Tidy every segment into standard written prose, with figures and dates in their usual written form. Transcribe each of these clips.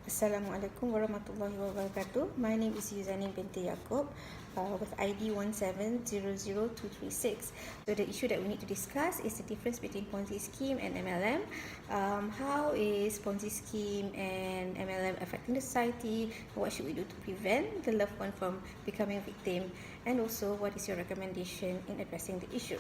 Assalamualaikum warahmatullahi wabarakatuh. My name is Yuzani binti Yaakob with ID 1700236. So the issue that we need to discuss is the difference between Ponzi scheme and MLM. How is Ponzi scheme and MLM affecting the society? What should we do to prevent the loved one from becoming a victim? And also, what is your recommendation in addressing the issue?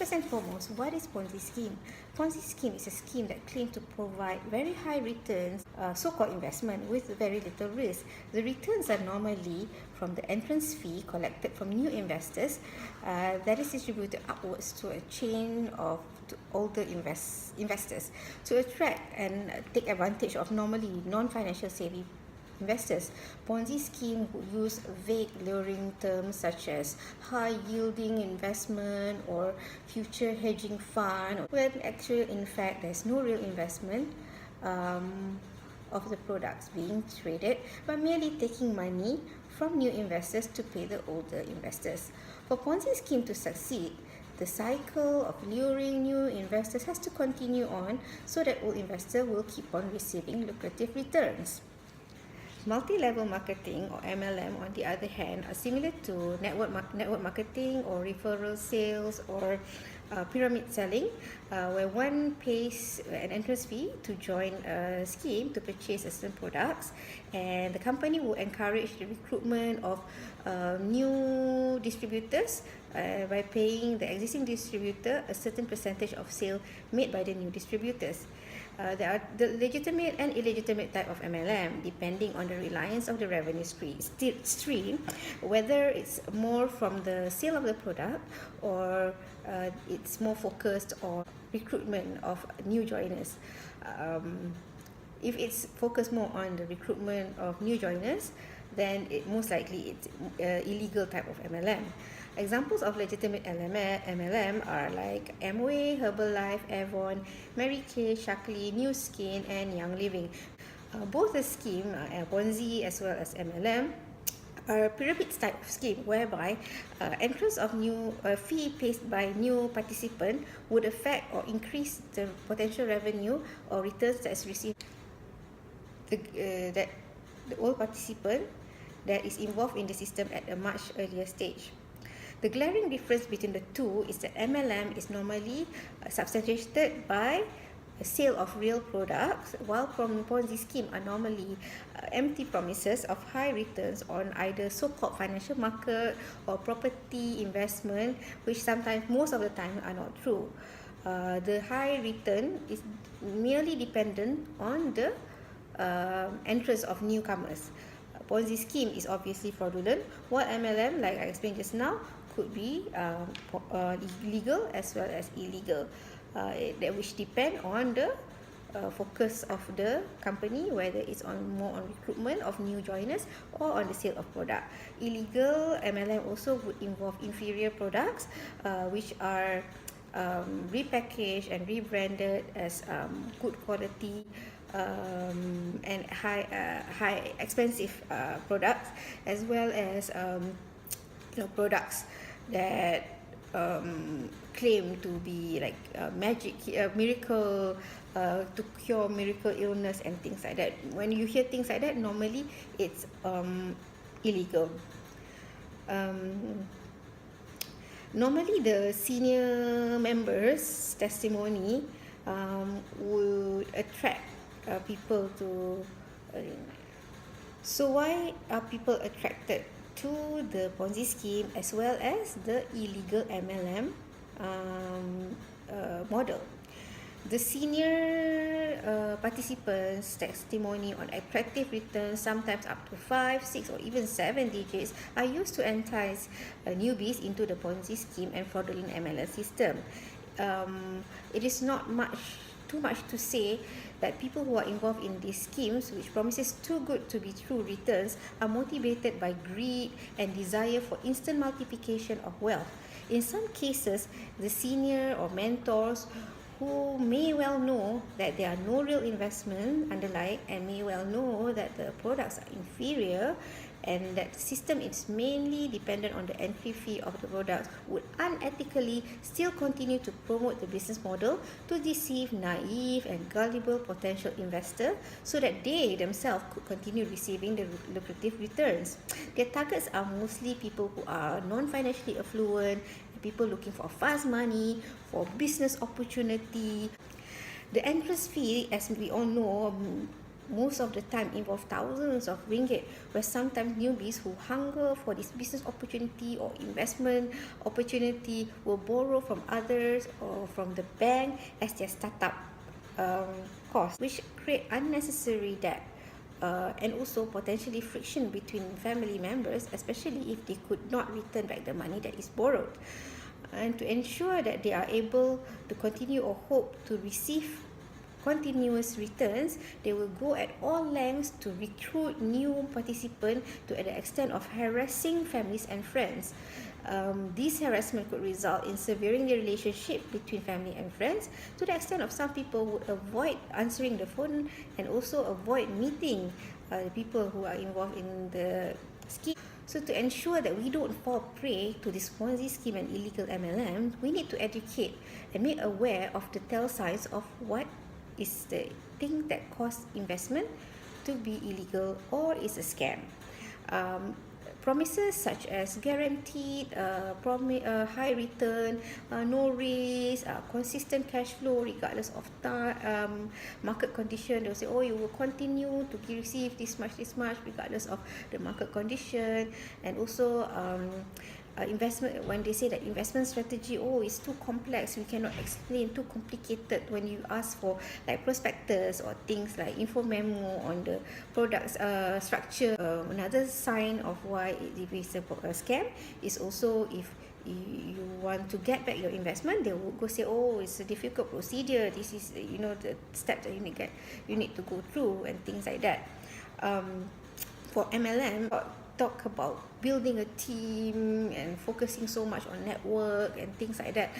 First and foremost, what is Ponzi scheme? Ponzi scheme is a scheme that claims to provide very high returns, so-called investment with very little risk. The returns are normally from the entrance fee collected from new investors that is distributed upwards to a chain of older investors to attract and take advantage of normally non-financial savvy investors. Ponzi scheme would use vague luring terms such as high yielding investment or future hedging fund, when actually in fact there's no real investment of the products being traded, but merely taking money from new investors to pay the older investors. For Ponzi scheme to succeed, the cycle of luring new investors has to continue on so that old investor will keep on receiving lucrative returns. Multi-level marketing or MLM, on the other hand, are similar to network marketing or referral sales or pyramid selling, where one pays an entrance fee to join a scheme to purchase certain products, and the company will encourage the recruitment of new distributors by paying the existing distributor a certain percentage of sale made by the new distributors. There are the legitimate and illegitimate type of MLM depending on the reliance of the revenue stream, whether it's more from the sale of the product or it's more focused on recruitment of new joiners. If it's focused more on the recruitment of new joiners, then most likely it's illegal type of MLM. Examples of legitimate MLM are like Amway, Herbalife, Avon, Mary Kay, Shaklee, New Skin, and Young Living. Both the scheme, Ponzi as well as MLM, are pyramid type of scheme whereby entrance of new fee paid by new participant would affect or increase the potential revenue or returns that is received that the old participant that is involved in the system at a much earlier stage. The glaring difference between the two is that MLM is normally substantiated by a sale of real products, while Ponzi scheme are normally empty promises of high returns on either so-called financial market or property investment, which sometimes, most of the time, are not true. The high return is merely dependent on the entrance of newcomers. Ponzi scheme is obviously fraudulent, while MLM, like I explained just now, could be legal as well as illegal, which depend on the focus of the company, whether it's more on recruitment of new joiners or on the sale of product. Illegal MLM also would involve inferior products, which are repackaged and rebranded as good quality and high expensive products, as well as products that claim to be like magic, miracle, to cure miracle illness and things like that. When you hear things like that, normally it's illegal. Normally the senior members' testimony would attract people to so why are people attracted to the Ponzi scheme as well as the illegal MLM model? The senior participants' testimony on attractive returns, sometimes up to 5, 6, or even 7 digits, are used to entice newbies into the Ponzi scheme and fraudulent MLM system. It is not too much to say that people who are involved in these schemes, which promises too good to be true returns, are motivated by greed and desire for instant multiplication of wealth. In some cases, the senior or mentors who may well know that there are no real investment underlying and may well know that the products are inferior and that the system is mainly dependent on the entry fee of the products, would unethically still continue to promote the business model to deceive naive and gullible potential investors so that they themselves could continue receiving the lucrative returns. Their targets are mostly people who are non-financially affluent, people looking for fast money, for business opportunity. The entrance fee, as we all know, most of the time involve thousands of ringgit, where sometimes newbies who hunger for this business opportunity or investment opportunity will borrow from others or from the bank as their startup cost, which create unnecessary debt. And also potentially friction between family members, especially if they could not return back the money that is borrowed. And to ensure that they are able to continue or hope to receive continuous returns, they will go at all lengths to recruit new participants to the extent of harassing families and friends. This harassment could result in severing the relationship between family and friends to the extent of some people would avoid answering the phone and also avoid meeting the people who are involved in the scheme. So to ensure that we don't fall prey to this Ponzi scheme and illegal MLM, we need to educate and make aware of the tell signs of what is the thing that cause investment to be illegal or is a scam. Promises such as guaranteed high return, no risk, consistent cash flow regardless of market condition. They'll say, oh, you will continue to receive this much regardless of the market condition. And also investment, when they say that investment strategy, oh, it's too complex, we cannot explain, too complicated, when you ask for like prospectus or things like info memo on the products structure. Another sign of why it is a scam is also if you want to get back your investment, they will go say, oh, it's a difficult procedure, this is the steps that you need to go through and things like that. For MLM, talk about building a team and focusing so much on network and things like that,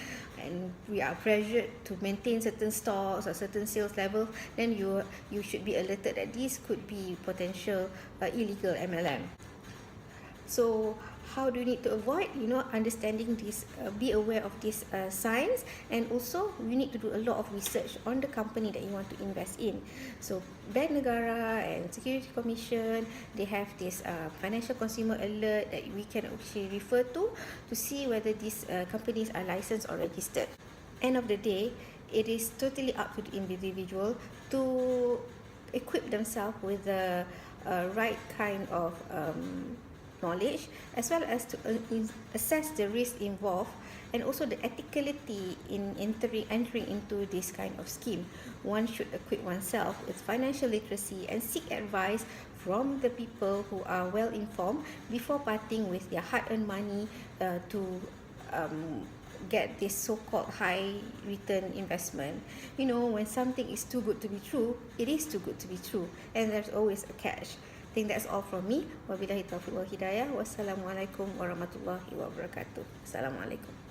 and we are pressured to maintain certain stocks or certain sales level, then you should be alerted that this could be potential illegal MLM. So how do you need to avoid, understanding this, be aware of these signs, and also you need to do a lot of research on the company that you want to invest in. So Bank Negara and Security Commission, they have this financial consumer alert that we can actually refer to see whether these companies are licensed or registered. End of the day, it is totally up to the individual to equip themselves with the right kind of knowledge, as well as to assess the risk involved and also the ethicality in entering into this kind of scheme. One should equip oneself with financial literacy and seek advice from the people who are well informed before parting with their hard-earned money to get this so-called high return investment. When something is too good to be true, it is too good to be true, and there's always a catch. I think that's all from me. Wabillahi taufiq wal hidayah. Wassalamualaikum warahmatullahi wabarakatuh. Assalamualaikum.